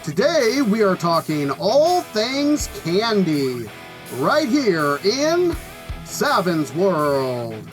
Today we are talking all things candy, right here in Saven's World.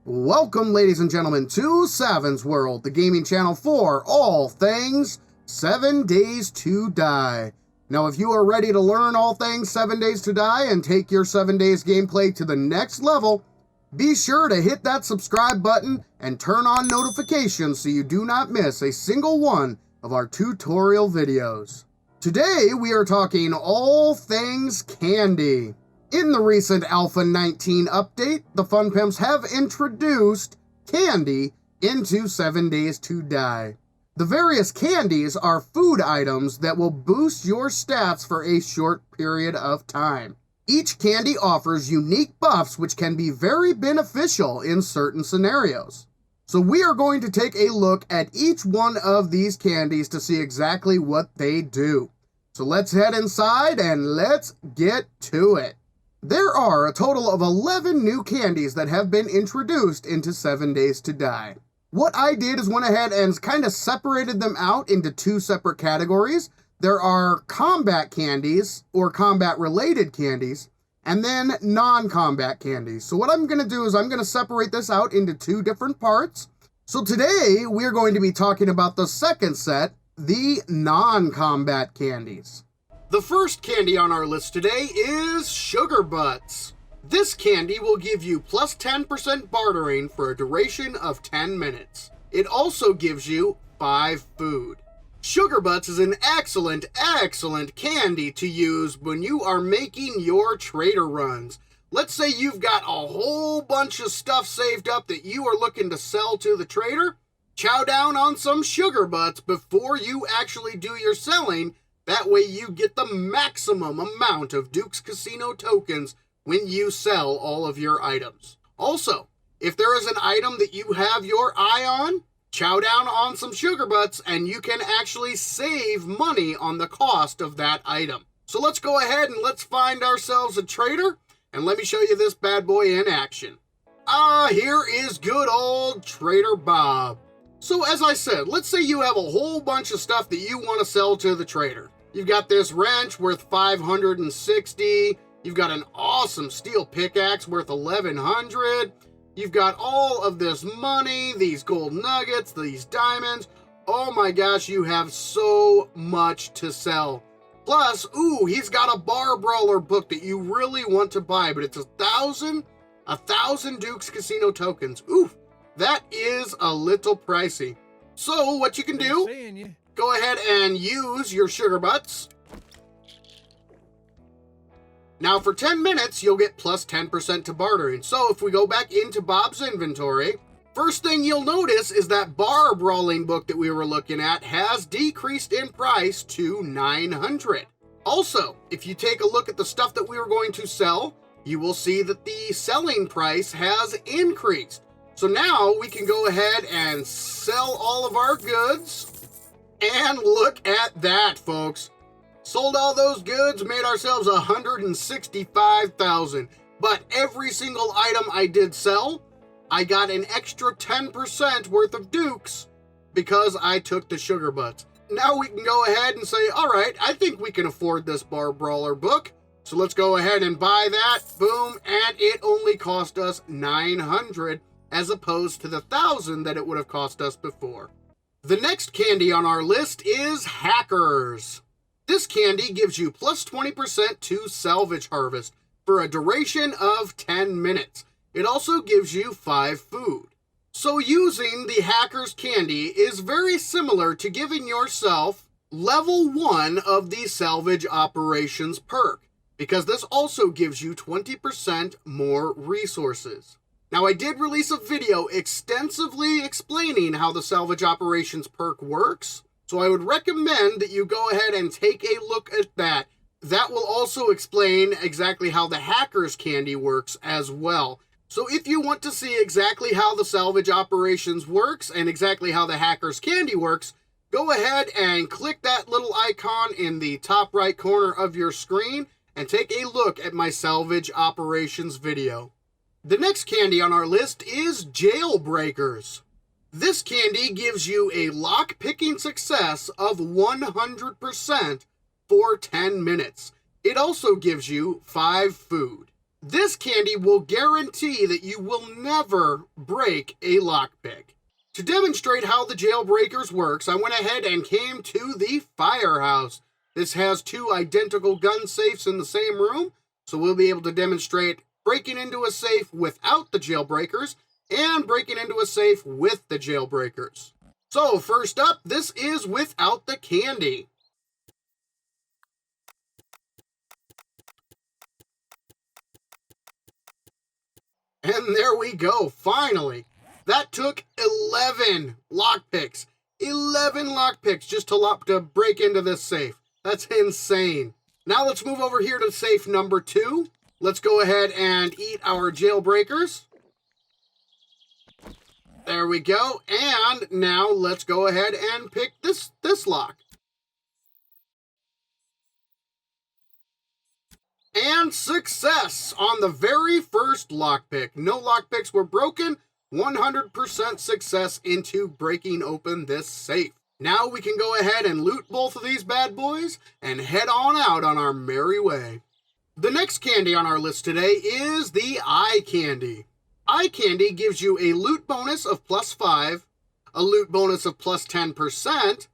Welcome, ladies and gentlemen, to Saven's World, the gaming channel for all things 7 Days to Die. Now, if you are ready to learn all things 7 Days to Die and take your 7 days gameplay to the next level, be sure to hit that subscribe button and turn on notifications so you do not miss a single one of our tutorial videos. Today, we are talking all things candy. In the recent Alpha 19 update, the Fun Pimps have introduced candy into 7 Days to Die. The various candies are food items that will boost your stats for a short period of time. Each candy offers unique buffs which can be very beneficial in certain scenarios. So we are going to take a look at each one of these candies to see exactly what they do. So let's head inside and let's get to it. There are a total of 11 new candies that have been introduced into 7 Days to Die. What I did is went ahead and kind of separated them out into two separate categories. There are combat candies, or combat-related candies, and then non-combat candies. So what I'm going to do is I'm going to separate this out into two different parts. So today, we're going to be talking about the second set, the non-combat candies. The first candy on our list today is Sugar Butts. This candy will give you plus 10% bartering for a duration of 10 minutes. It also gives you 5 food. Sugar Butts is an excellent candy to use when you are making your trader runs. Let's say you've got a whole bunch of stuff saved up that you are looking to sell to the trader. Chow down on some Sugar Butts before you actually do your selling. That way you get the maximum amount of Duke's Casino tokens when you sell all of your items. Also, if there is an item that you have your eye on, chow down on some Sugar Butts and you can actually save money on the cost of that item. So let's go ahead and let's find ourselves a trader and let me show you this bad boy in action. Here is good old Trader Bob. So as I said, let's say you have a whole bunch of stuff that you want to sell to the trader. You've got this wrench worth 560. You've got an awesome steel pickaxe worth 1100. You've got all of this money, these gold nuggets, these diamonds. Oh my gosh, you have so much to sell. Plus, he's got a bar brawler book that you really want to buy, but it's 1,000 Duke's Casino tokens. Oof, that is a little pricey. So what you can do, go ahead and use your Sugar Butts. Now for 10 minutes, you'll get plus 10% to bartering. So if we go back into Bob's inventory, first thing you'll notice is that bar brawling book that we were looking at has decreased in price to 900. Also, if you take a look at the stuff that we were going to sell, you will see that the selling price has increased. So now we can go ahead and sell all of our goods. And look at that, folks. Sold all those goods, made ourselves 165,000. But every single item I did sell, I got an extra 10% worth of Dukes because I took the Sugar Butts. Now we can go ahead and say, all right, I think we can afford this bar brawler book. So let's go ahead and buy that. Boom. And it only cost us 900 as opposed to the 1,000 that it would have cost us before. The next candy on our list is Hackers. This candy gives you plus 20% to salvage harvest for a duration of 10 minutes. It also gives you 5 food. So using the Hackers candy is very similar to giving yourself level 1 of the salvage operations perk, because this also gives you 20% more resources. Now I did release a video extensively explaining how the salvage operations perk works. So I would recommend that you go ahead and take a look at that. That will also explain exactly how the Hackers candy works as well. So if you want to see exactly how the salvage operations works and exactly how the Hackers candy works, go ahead and click that little icon in the top right corner of your screen and take a look at my salvage operations video. The next candy on our list is Jailbreakers. This candy gives you a lock-picking success of 100% for 10 minutes. It also gives you 5 food. This candy will guarantee that you will never break a lockpick. To demonstrate how the Jailbreakers works, I went ahead and came to the firehouse. This has 2 identical gun safes in the same room, so we'll be able to demonstrate breaking into a safe without the Jailbreakers and breaking into a safe with the Jailbreakers. So first up, this is without the candy. And there we go, finally. That took 11 lockpicks. 11 lockpicks just to break into this safe. That's insane. Now let's move over here to safe number 2. Let's go ahead and eat our Jailbreakers. There we go. And now let's go ahead and pick this lock. And success on the very first lockpick. No lockpicks were broken. 100% success into breaking open this safe. Now we can go ahead and loot both of these bad boys and head on out on our merry way. The next candy on our list today is the eye candy. Eye candy gives you a loot bonus of +5, a loot bonus of +10%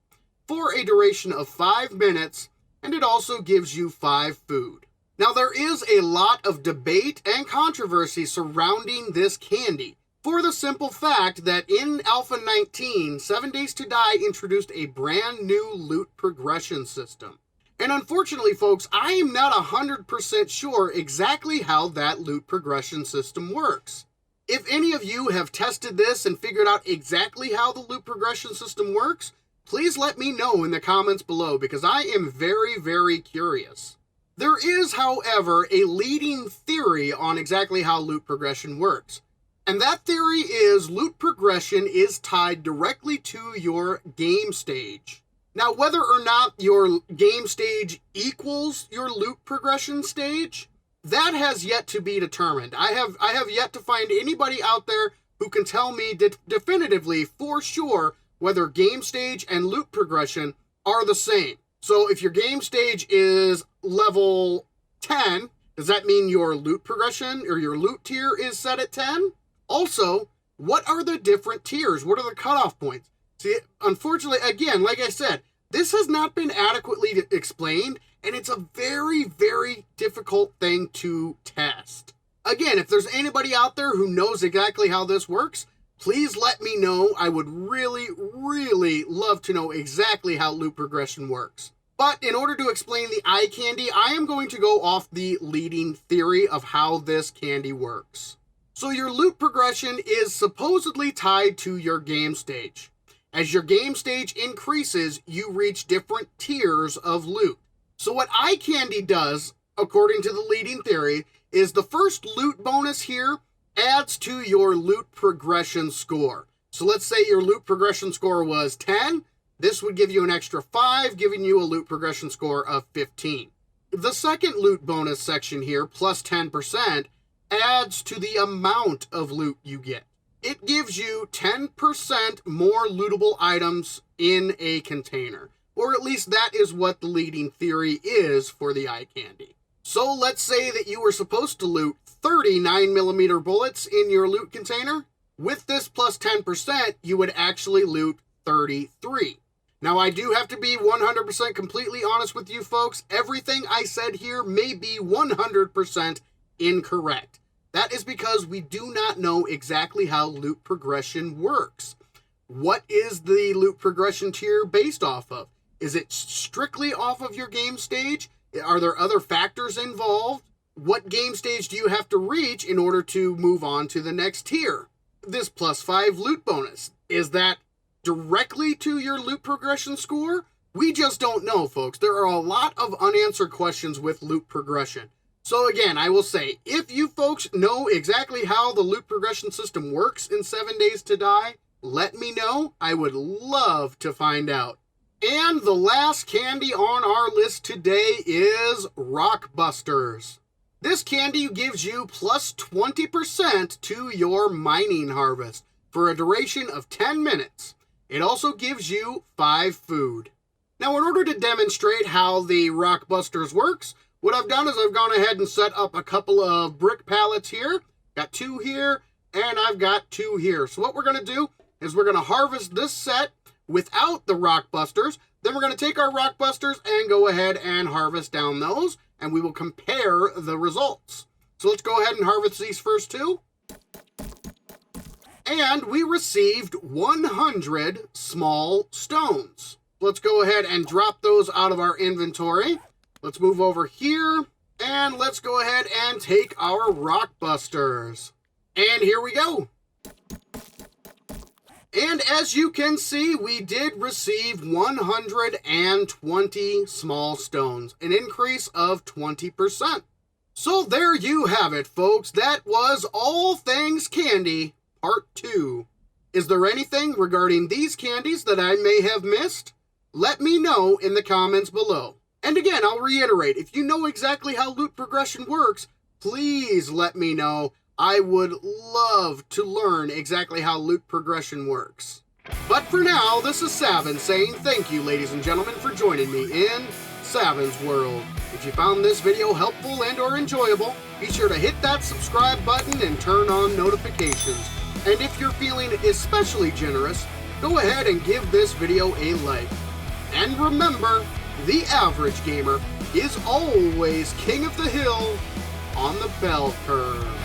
for a duration of 5 minutes, and it also gives you 5 food. Now there is a lot of debate and controversy surrounding this candy, for the simple fact that in Alpha 19, 7 Days to Die introduced a brand new loot progression system. And unfortunately, folks, I am not 100% sure exactly how that loot progression system works. If any of you have tested this and figured out exactly how the loot progression system works, please let me know in the comments below, because I am very, very curious. There is, however, a leading theory on exactly how loot progression works. And that theory is loot progression is tied directly to your game stage. Now, whether or not your game stage equals your loot progression stage, that has yet to be determined. I have yet to find anybody out there who can tell me definitively for sure whether game stage and loot progression are the same. So if your game stage is level 10, does that mean your loot progression or your loot tier is set at 10? Also, what are the different tiers? What are the cutoff points? See, unfortunately, again, like I said, this has not been adequately explained, and it's a very, very difficult thing to test. Again, if there's anybody out there who knows exactly how this works, please let me know. I would really, really love to know exactly how loot progression works. But in order to explain the eye candy, I am going to go off the leading theory of how this candy works. So your loot progression is supposedly tied to your game stage. As your game stage increases, you reach different tiers of loot. So what eye candy does, according to the leading theory, is the first loot bonus here adds to your loot progression score. So let's say your loot progression score was 10. This would give you an extra 5, giving you a loot progression score of 15. The second loot bonus section here, plus 10%, adds to the amount of loot you get. It gives you 10% more lootable items in a container. Or at least that is what the leading theory is for the eye candy. So let's say that you were supposed to loot 30 9mm bullets in your loot container. With this plus 10%, you would actually loot 33. Now, I do have to be 100% completely honest with you folks. Everything I said here may be 100% incorrect. That is because we do not know exactly how loot progression works. What is the loot progression tier based off of? Is it strictly off of your game stage? Are there other factors involved? What game stage do you have to reach in order to move on to the next tier? This plus 5 loot bonus, is that directly to your loot progression score? We just don't know, folks. There are a lot of unanswered questions with loot progression. So again, I will say, if you folks know exactly how the loot progression system works in 7 Days to Die, let me know. I would love to find out. And the last candy on our list today is Rockbusters. This candy gives you plus 20% to your mining harvest. for a duration of 10 minutes. It also gives you 5 food. Now, in order to demonstrate how the Rockbusters works, what I've done is I've gone ahead and set up a couple of brick pallets here. Got 2 here, and I've got 2 here. So what we're going to do is we're going to harvest this set without the Rockbusters. Then we're going to take our Rockbusters and go ahead and harvest down those, and we will compare the results. So let's go ahead and harvest these first 2. And we received 100 small stones. Let's go ahead and drop those out of our inventory. Let's move over here, and let's go ahead and take our Rockbusters. And here we go. And as you can see, we did receive 120 small stones, an increase of 20%. So there you have it, folks. That was All Things Candy, Part 2. Is there anything regarding these candies that I may have missed? Let me know in the comments below. And again, I'll reiterate, if you know exactly how loot progression works, please let me know. I would love to learn exactly how loot progression works. But for now, this is Saven saying thank you, ladies and gentlemen, for joining me in Saven's World. If you found this video helpful and or enjoyable, be sure to hit that subscribe button and turn on notifications. And if you're feeling especially generous, go ahead and give this video a like. And remember, the average gamer is always king of the hill on the bell curve.